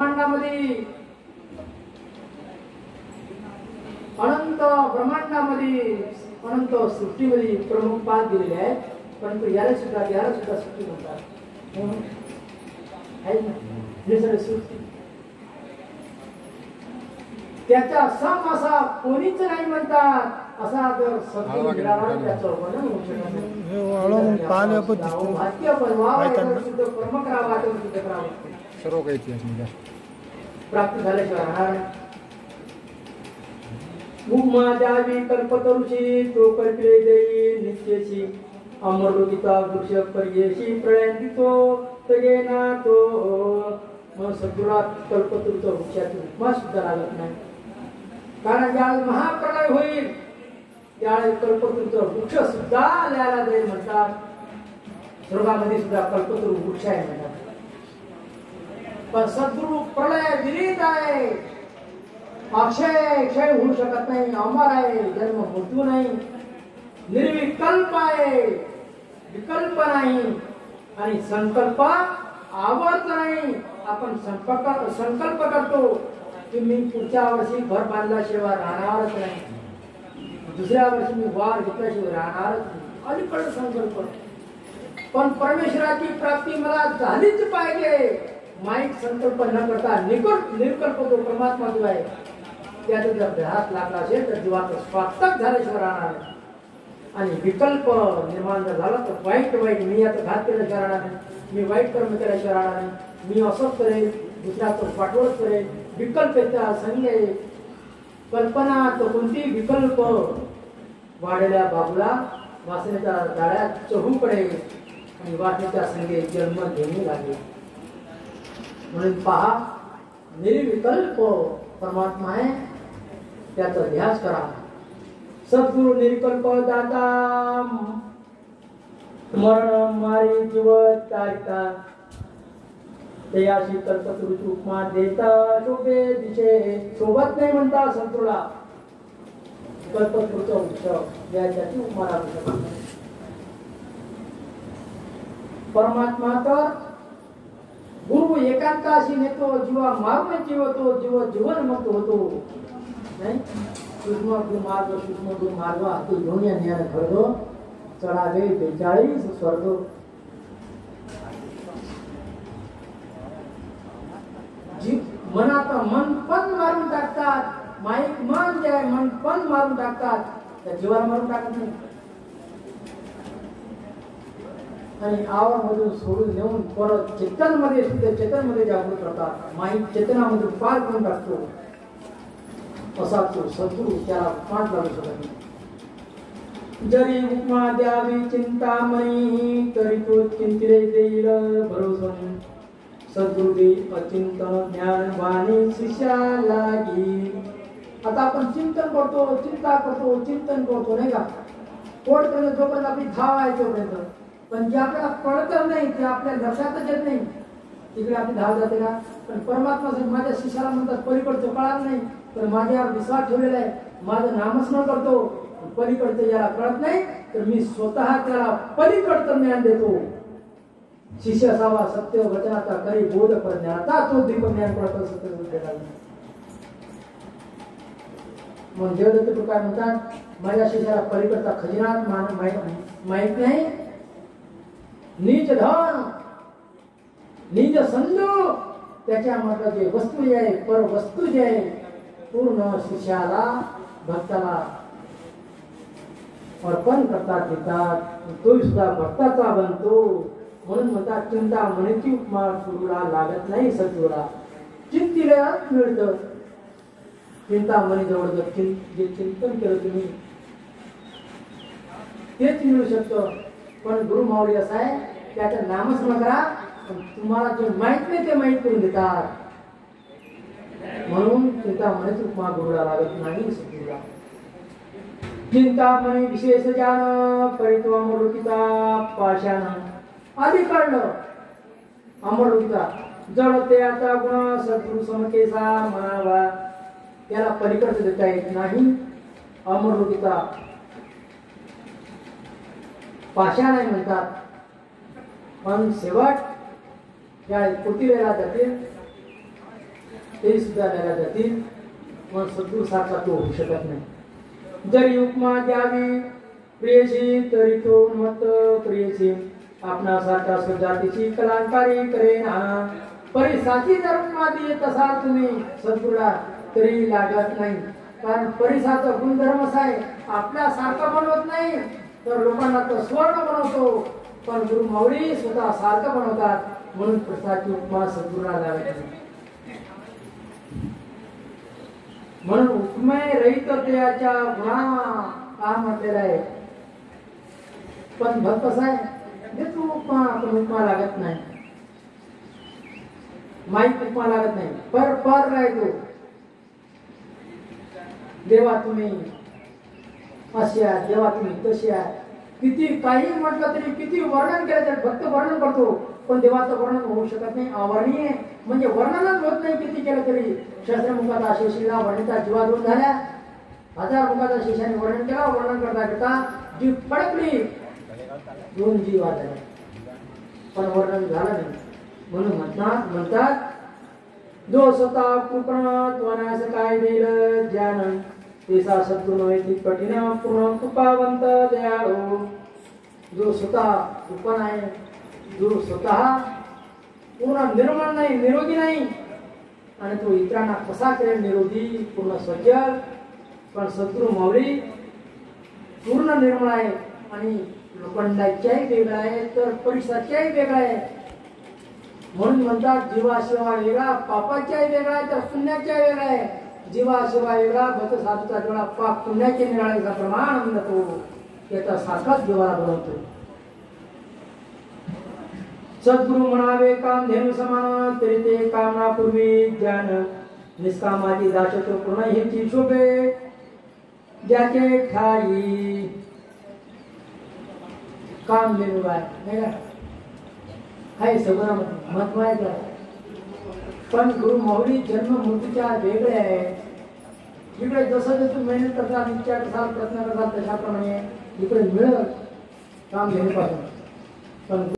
ब्रह्मांडामध्ये ब्रह्मांडामध्ये अनंत सृष्टीमध्ये प्रमुख पाच दिलेले आहेत, परंतु याला सुद्धा सृष्टी म्हणतात. आहे ना, हे सगळे सृष्टी. त्याचा सम असा कोणीच नाही म्हणतात. असा जर सद्गुरू मिळाला त्याचं वर्णन होऊ शकत नाही. भाग्य बनवावं कर्म करावं सर्व काही इतिहास प्राप्त झाल्याशिवाय राहणार नाही. उमा द्यावी कल्पतरुषी तो कल्पिले देई नित्यशी अमरलोकिता वृक्ष पर्यशी प्रळयांती तो तगेना तो. मग सद्गुरात कल्पतरूचा वृक्षाची उपमा सुद्धा लागत नाही. कारण ज्यावेळेस महाप्रलय होईल त्यावेळेस कल्पतरूचा वृक्ष सुद्धा ल्याला जाईल म्हणतात. स्वर्गामध्ये सुद्धा कल्पतरू वृक्ष आहे म्हणतात. पण सद्गुरु प्रलय विलीन आहे, अक्षय क्षय होऊ शकत नाही, अमर आहे, जन्म मृत्यू नाही, निर्विकल्प आहे, विकल्प नाही आणि संकल्प आवर्त नाही. आपण संकल्प करतो की मी पुढच्या वर्षी घर बांधल्याशिवाय राहणारच नाही, दुसऱ्या वर्षी मी वार घेतल्याशिवाय राहणारच नाही, अलीकडे संकल्प. पण परमेश्वराची प्राप्ती मला झालीच पाहिजे माईक संकल्प न करता निर्कल्प जो परमात्मा जो आहे त्याचा जर देहात लागला असेल तर जीवाचं स्वार्थक झाल्याशिवाय राहणार नाही. आणि विकल्प निर्माण जर झाला तर वाईट मी याचा घात केल्याशिवाय राहणार नाही, मी वाईट कर्म केल्याशिवाय राहणार नाही, मी असंच करेल, दुसऱ्याचं पाठवत करेल. विकल्पेचा संज्ञा कल्पना तर कोणती विकल्प वाढलेल्या बाबूला वासनेच्या जाळ्यात चढू पडेल आणि वासनेच्या संगे जन्म घेणे लागेल. म्हणून पहा, निर्विकल्प परमात्मा आहे, त्याचा ध्यास करा. सद्गुरु निर्विकल्प दाता मरण मारी जीवत तारिता तयाशी कल्पतरुची उपमा देता शोभे दिशे. शोभत नाही म्हणता सद्गुरूला कल्पतरुचा वृक्ष याची उपमा लागू शकत नाही. परमात्मा तर गुरु एकांताशी नेतो, जीवा मार्ग जीवतो, जीवन मुक्त होतो. नाही सूक्ष्म गुरु मार्ग हाती घेऊन या ज्ञान घडतो. चढावे 42 स्वर्ग. मनात मन पण मारून टाकतात. माईक मन जे आहे मन पण मारून टाकतात, त्या जीवाला मारून टाकत नाही. आणि आवरमधून सोडून नेऊन परत चेतनमध्ये जागृत करतात. माईक चेतनामधून पार करून टाकतो. असा तो सद्गुरू त्याला पाठ लागू शकत नाही. जरी उपमा द्यावी चिंतामणी तरी तो चिंतिले देईल भरोसन. सद्गुरुदेव अचिंतन ज्ञान वाणी शिष्या लागी. आता आपण चिंतन करतो, चिंता करतो, चिंतन करतो नाही का, पोटपर्यंत जोपर्यंत आपली धाव आहे तोपर्यंत. पण जे आपल्याला कळत नाही ते आपल्या लक्षातच येत नाही, तिकडे आपली धाव जाते का. पण परमात्मा माझ्या शिष्याला म्हणतात पलीकडचं कळणार नाही, तर माझ्यावर विश्वास ठेवलेला आहे, माझं नामस्मरण करतो, पलीकडचं ज्याला कळत नाही तर मी स्वतः त्याला पलीकडचं ज्ञान देतो. शिष्य असावा सत्य वचनाचा करी बोध प्रज्ञाचा तो दीप ज्ञान पडतो सत्य. मग देवदत्त काय म्हणतात, माझ्या शिष्याला पलीकडचा खजिना माहित नाही. नीच धन निज संजो त्याच्या मधलं जे वस्तू जे आहे पर वस्तू जे आहे पूर्ण शिष्याला भक्ताला अर्पण करतात देतात. तो सुद्धा भक्ताचा बनतो. म्हणून म्हणतात चिंता मनीची उपमा गुरुला लागत नाही सद्गुरूला. चिंतीला मिळतं. चिंतामणी जवळ जे चिंतन केलं तुम्ही तेच मिळू शकतं. पण गुरु माऊली असा आहे त्याचं नामस्मरण करा, तुम्हाला जे माहित नाही ते माहित करून देतात. म्हणून चिंतामणीची उपमा गुरुला लागत नाही सद्गुरूला. चिंतामणी विशेष जान परितो अमरलोकिता पाषाण. आधी कळलं अमरलोकिता जड त्याचा गुण सद्गुरु समकेसा म्हणावा, त्याला पलीकडचं देता येत नाही. अमरलोकिता पाषाण आहे म्हणतात. पण शेवट त्या पृथ्वीला जाते ते सुद्धा द्यायला जातील, मग सद्गुरू सारखा तो होऊ शकत नाही. जरी उपमा द्यावी प्रियसी तरी तो मत प्रियसी आपणासारख्या स्वजातीची कलांकारी करेना. परिसाची जर उपमा देत असाल तुम्ही सद्गुरूला तरी लागत नाही, कारण परिसाचा गुणधर्म असा आहे आपल्या सारखं बनवत नाही तर लोकांना तो स्वर्ण बनवतो, पण गुरु माऊली स्वतः सारखं बनवतात, म्हणून परिसाची उपमा सद्गुरूला लागत नाही. म्हणून उपमेय रहित त्याच्या गुणा का म्हटलेला आहे. पण भक्त कसा आहे देतो उपमा, पण उपमा लागत नाही, माईक उपमा लागत नाही, पर राहतो. देवा तुम्ही असे आहे, देवा तुम्ही तसे आहे, किती काही म्हटलं तरी, किती वर्णन केलं तरी भक्त वर्णन करतो, पण देवाचं वर्णन होऊ शकत नाही. अवर्णीय म्हणजे वर्णनच होत नाही किती केलं तरी. शास्त्रमुखात शेषीला वर्णिता जीवा दोन झाल्या, 1000 मुखाचा शेषाने वर्णन केला, वर्णन करता करता जीव फडकली, 2 जीव झाले, पण वर्णन झालं नाही. म्हणून म्हणतात जो स्वतः कृपण त्वनास काय देईल ज्ञान तेसा सद्गुण कठीण पूर्ण कृपावंत दयाळू. जो स्वतः कृपण आहे, जो स्वतः पूर्ण निर्मळ नाही, निरोगी नाही, आणि तो इतरांना कसा करेल निरोगी पूर्ण सज्जन. पण सद्गुरू माऊली पूर्ण निर्मळ आहे आणि लोखंडाच्याही वेगळा आहे तर परिसराच्याही वेगळा आहे. म्हणून म्हणतात जीवाशिवा वेगळा, पापाच्याही वेगळा आहे तर पुण्याच्याही वेगळा आहे. जीवाशिवा वेगळा, भक्त साधूचा वेगळा, पाप पुण्याचे निराळेचा प्रमाण म्हणतो, त्याचा सारखाच देवाला बनवतो. सद्गुरु म्हणावे काम धेनु समान तरी ते कामनापूर्वी ज्ञान निष्कामाची दाशत्व पूर्ण हेची शोभे ज्याचे ठाई. काम धेनु आहे हाय सगळं महत्व आहे का. पण गुरु माऊली जन्म मृत्यूच्या वेगळे आहे. इकडे जसं जसं मेहनत करतात, इच्छा करतात, प्रयत्न करतात, तशाप्रमाणे इकडे मिळत काम घेण्यापासून. पण